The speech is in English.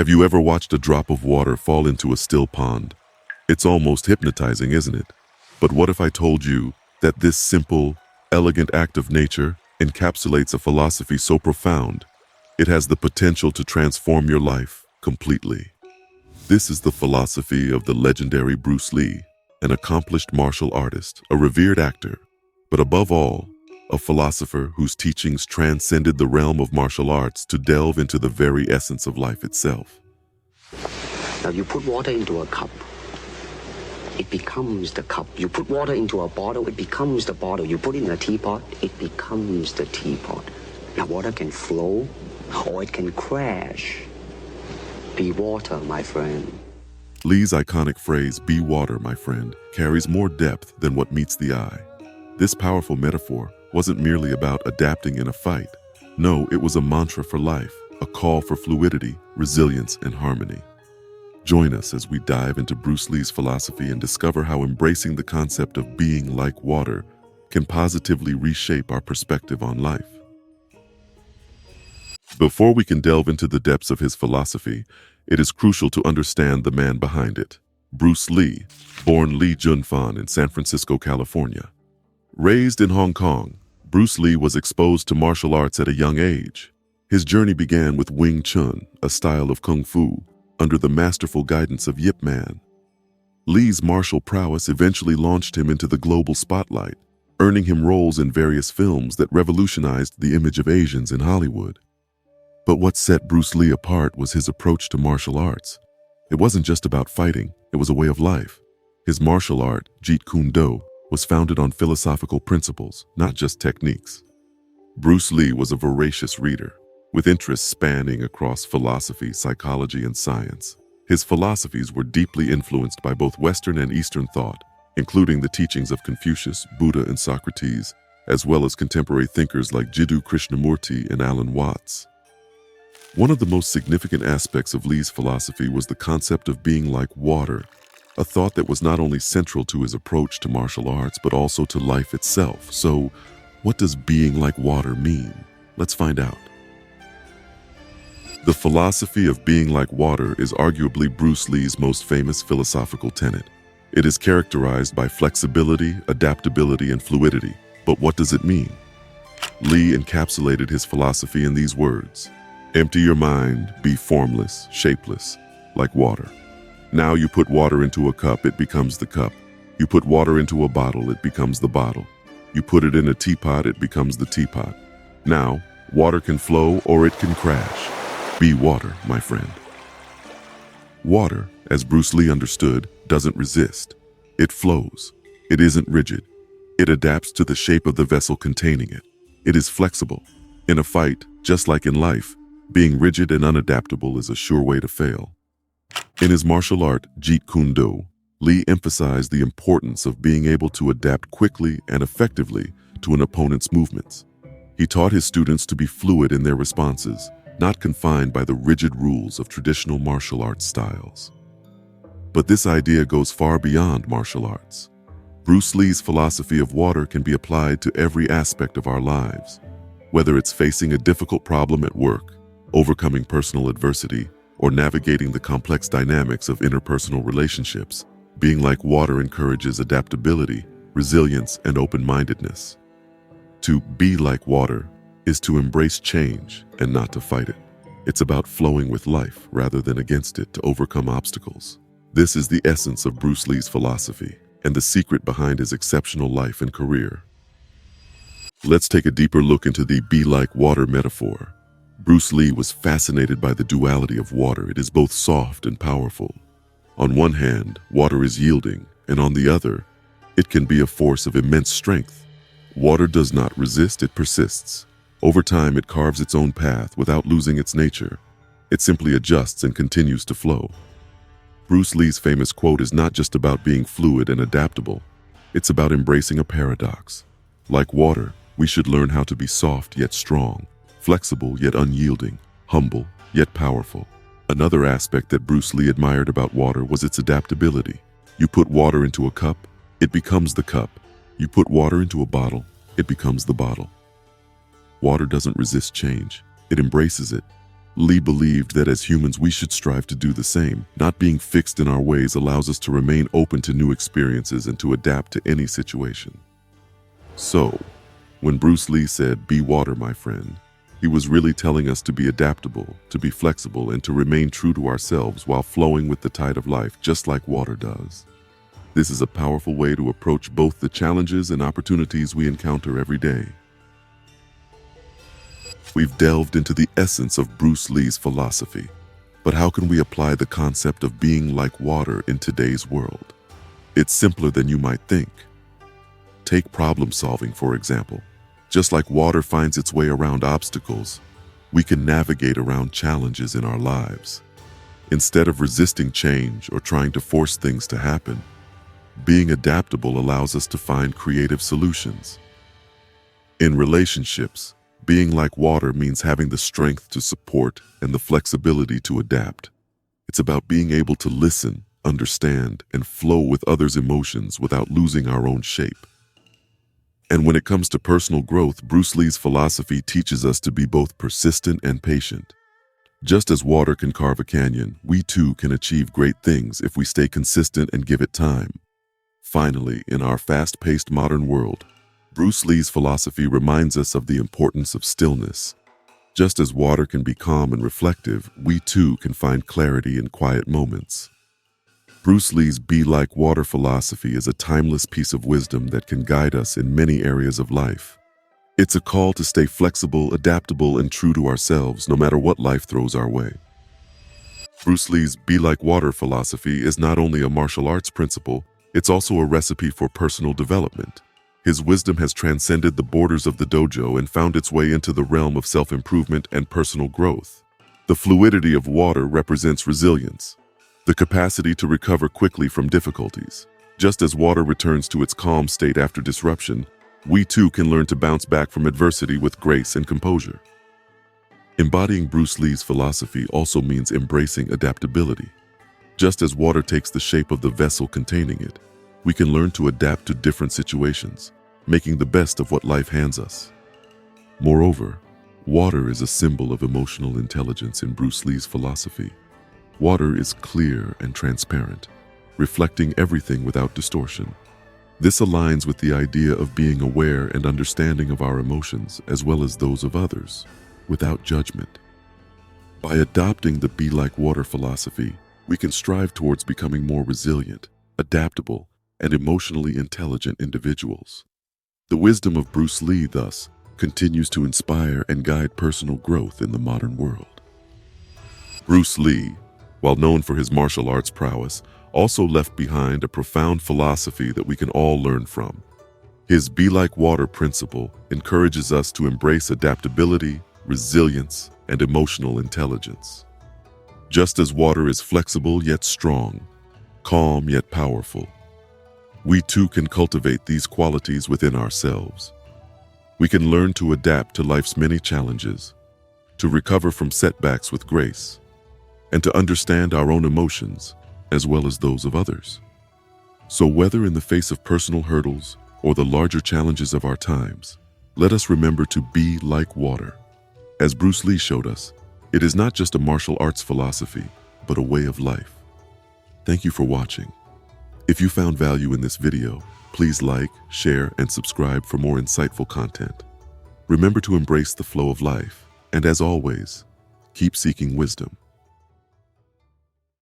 Have you ever watched a drop of water fall into a still pond? It's almost hypnotizing, isn't it? But what if I told you that this simple, elegant act of nature encapsulates a philosophy so profound, it has the potential to transform your life completely? This is the philosophy of the legendary Bruce Lee, an accomplished martial artist, a revered actor, but above all, a philosopher whose teachings transcended the realm of martial arts to delve into the very essence of life itself. Now you put water into a cup, it becomes the cup. You put water into a bottle, it becomes the bottle. You put it in a teapot, it becomes the teapot. Now water can flow or it can crash. Be water, my friend. Lee's iconic phrase, "Be water, my friend," carries more depth than what meets the eye. This powerful metaphor wasn't merely about adapting in a fight. No, it was a mantra for life, a call for fluidity, resilience, and harmony. Join us as we dive into Bruce Lee's philosophy and discover how embracing the concept of being like water can positively reshape our perspective on life. Before we can delve into the depths of his philosophy, it is crucial to understand the man behind it. Bruce Lee, born Lee Junfan in San Francisco, California. Raised in Hong Kong, Bruce Lee was exposed to martial arts at a young age. His journey began with Wing Chun, a style of kung fu, under the masterful guidance of Yip Man. Lee's martial prowess eventually launched him into the global spotlight, earning him roles in various films that revolutionized the image of Asians in Hollywood. But what set Bruce Lee apart was his approach to martial arts. It wasn't just about fighting, it was a way of life. His martial art, Jeet Kune Do, was founded on philosophical principles, not just techniques. Bruce Lee was a voracious reader, with interests spanning across philosophy, psychology, and science. His philosophies were deeply influenced by both Western and Eastern thought, including the teachings of Confucius, Buddha, and Socrates, as well as contemporary thinkers like Jiddu Krishnamurti and Alan Watts. One of the most significant aspects of Lee's philosophy was the concept of being like water, a thought that was not only central to his approach to martial arts, but also to life itself. So, what does being like water mean? Let's find out. The philosophy of being like water is arguably Bruce Lee's most famous philosophical tenet. It is characterized by flexibility, adaptability, and fluidity. But what does it mean? Lee encapsulated his philosophy in these words: empty your mind, be formless, shapeless, like water. Now you put water into a cup, it becomes the cup. You put water into a bottle, it becomes the bottle. You put it in a teapot, it becomes the teapot. Now, water can flow or it can crash. Be water, my friend. Water, as Bruce Lee understood, doesn't resist. It flows. It isn't rigid. It adapts to the shape of the vessel containing it. It is flexible. In a fight, just like in life, being rigid and unadaptable is a sure way to fail. In his martial art, Jeet Kune Do, Lee emphasized the importance of being able to adapt quickly and effectively to an opponent's movements. He taught his students to be fluid in their responses, not confined by the rigid rules of traditional martial arts styles. But this idea goes far beyond martial arts. Bruce Lee's philosophy of water can be applied to every aspect of our lives, whether it's facing a difficult problem at work, overcoming personal adversity, or navigating the complex dynamics of interpersonal relationships. Being like water encourages adaptability, resilience, and open-mindedness. To be like water is to embrace change and not to fight it. It's about flowing with life rather than against it to overcome obstacles. This is the essence of Bruce Lee's philosophy and the secret behind his exceptional life and career. Let's take a deeper look into the be like water metaphor. Bruce Lee was fascinated by the duality of water. It is both soft and powerful. On one hand, water is yielding, and on the other, it can be a force of immense strength. Water does not resist, it persists. Over time, it carves its own path without losing its nature. It simply adjusts and continues to flow. Bruce Lee's famous quote is not just about being fluid and adaptable. It's about embracing a paradox. Like water, we should learn how to be soft yet strong, flexible yet unyielding, humble yet powerful. Another aspect that Bruce Lee admired about water was its adaptability. You put water into a cup, it becomes the cup. You put water into a bottle, it becomes the bottle. Water doesn't resist change, it embraces it. Lee believed that as humans we should strive to do the same. Not being fixed in our ways allows us to remain open to new experiences and to adapt to any situation. So, when Bruce Lee said, "Be water, my friend," he was really telling us to be adaptable, to be flexible, and to remain true to ourselves while flowing with the tide of life, just like water does. This is a powerful way to approach both the challenges and opportunities we encounter every day. We've delved into the essence of Bruce Lee's philosophy, but how can we apply the concept of being like water in today's world? It's simpler than you might think. Take problem solving, for example. Just like water finds its way around obstacles, we can navigate around challenges in our lives. Instead of resisting change or trying to force things to happen, being adaptable allows us to find creative solutions. In relationships, being like water means having the strength to support and the flexibility to adapt. It's about being able to listen, understand, and flow with others' emotions without losing our own shape. And when it comes to personal growth, Bruce Lee's philosophy teaches us to be both persistent and patient. Just as water can carve a canyon, we too can achieve great things if we stay consistent and give it time. Finally, in our fast-paced modern world, Bruce Lee's philosophy reminds us of the importance of stillness. Just as water can be calm and reflective, we too can find clarity in quiet moments. Bruce Lee's Be Like Water philosophy is a timeless piece of wisdom that can guide us in many areas of life. It's a call to stay flexible, adaptable, and true to ourselves no matter what life throws our way. Bruce Lee's Be Like Water philosophy is not only a martial arts principle, it's also a recipe for personal development. His wisdom has transcended the borders of the dojo and found its way into the realm of self-improvement and personal growth. The fluidity of water represents resilience, the capacity to recover quickly from difficulties. Just as water returns to its calm state after disruption, we too can learn to bounce back from adversity with grace and composure. Embodying Bruce Lee's philosophy also means embracing adaptability. Just as water takes the shape of the vessel containing it, we can learn to adapt to different situations, making the best of what life hands us. Moreover, water is a symbol of emotional intelligence in Bruce Lee's philosophy. Water is clear and transparent, reflecting everything without distortion. This aligns with the idea of being aware and understanding of our emotions as well as those of others, without judgment. By adopting the Be Like Water philosophy, we can strive towards becoming more resilient, adaptable, and emotionally intelligent individuals. The wisdom of Bruce Lee, thus, continues to inspire and guide personal growth in the modern world. Bruce Lee, while known for his martial arts prowess, also left behind a profound philosophy that we can all learn from. His Be Like Water principle encourages us to embrace adaptability, resilience, and emotional intelligence. Just as water is flexible yet strong, calm yet powerful, we too can cultivate these qualities within ourselves. We can learn to adapt to life's many challenges, to recover from setbacks with grace, and to understand our own emotions as well as those of others. So whether in the face of personal hurdles or the larger challenges of our times, let us remember to be like water. As Bruce Lee showed us, it is not just a martial arts philosophy, but a way of life. Thank you for watching. If you found value in this video, please like, share, and subscribe for more insightful content. Remember to embrace the flow of life, and as always, keep seeking wisdom.